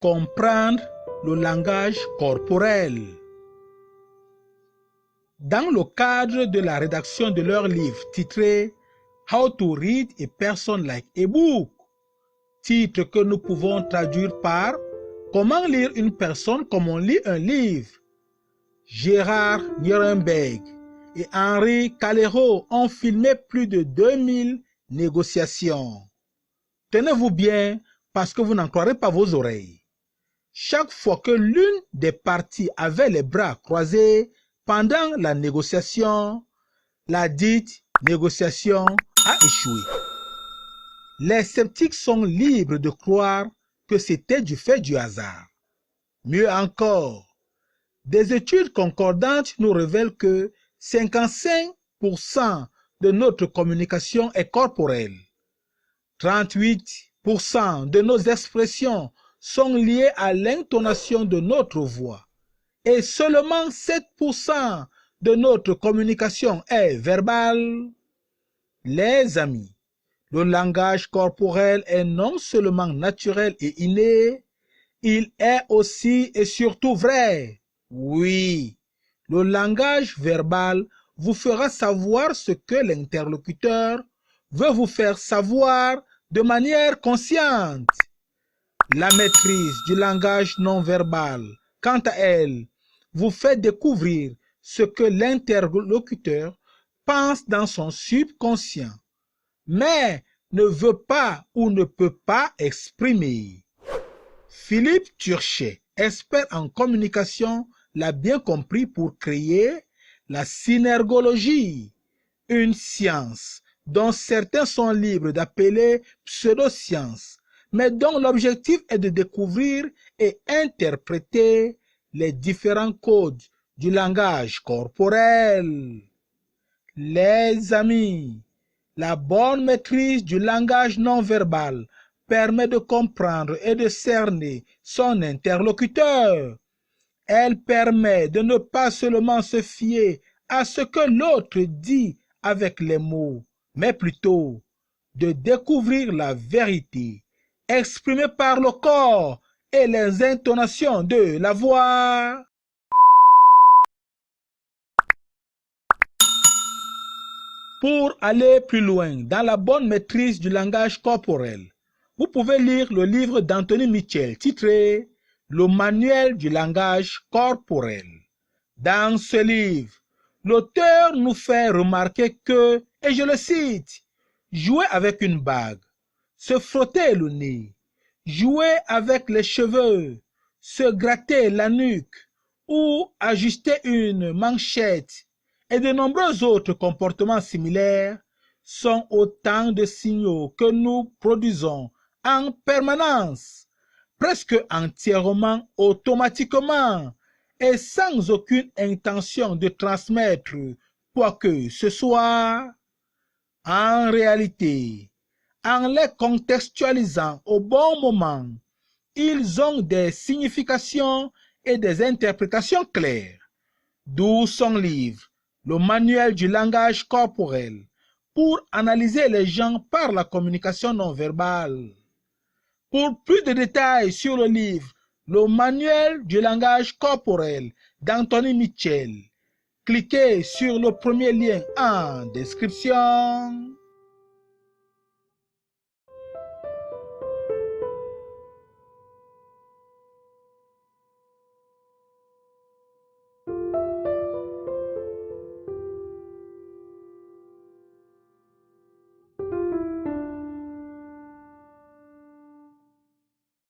Comprendre le langage corporel. Dans le cadre de la rédaction de leur livre titré How to Read a Person Like a Book, titre que nous pouvons traduire par Comment lire une personne comme on lit un livre, Gérard Nierenberg et Henri Calero ont filmé plus de 2000 négociations. Tenez-vous bien parce que vous n'en croirez pas vos oreilles. Chaque fois que l'une des parties avait les bras croisés pendant la négociation, la dite négociation a échoué. Les sceptiques sont libres de croire que c'était du fait du hasard. Mieux encore, des études concordantes nous révèlent que 55% de notre communication est corporelle. 38% de nos expressions sont liées à l'intonation de notre voix et seulement 7% de notre communication est verbale. Les amis, le langage corporel est non seulement naturel et inné, il est aussi et surtout vrai. Oui, le langage verbal vous fera savoir ce que l'interlocuteur veut vous faire savoir de manière consciente. La maîtrise du langage non verbal, quant à elle, vous fait découvrir ce que l'interlocuteur pense dans son subconscient, mais ne veut pas ou ne peut pas exprimer. Philippe Turchet, expert en communication, l'a bien compris pour créer la synergologie, une science dont certains sont libres d'appeler pseudoscience, mais dont l'objectif est de découvrir et interpréter les différents codes du langage corporel. Les amis, la bonne maîtrise du langage non verbal permet de comprendre et de cerner son interlocuteur. Elle permet de ne pas seulement se fier à ce que l'autre dit avec les mots, mais plutôt de découvrir la vérité exprimée par le corps et les intonations de la voix. Pour aller plus loin dans la bonne maîtrise du langage corporel, vous pouvez lire le livre d'Anthony Mitchell titré « Le manuel du langage corporel ». Dans ce livre, l'auteur nous fait remarquer que, et je le cite, « jouer avec une bague, se frotter le nez, jouer avec les cheveux, se gratter la nuque ou ajuster une manchette et de nombreux autres comportements similaires sont autant de signaux que nous produisons en permanence, presque entièrement automatiquement et sans aucune intention de transmettre quoi que ce soit. En réalité, en les contextualisant au bon moment, ils ont des significations et des interprétations claires. D'où son livre, Le manuel du langage corporel, pour analyser les gens par la communication non verbale. Pour plus de détails sur le livre Le manuel du langage corporel d'Anthony Mitchell, cliquez sur le premier lien en description.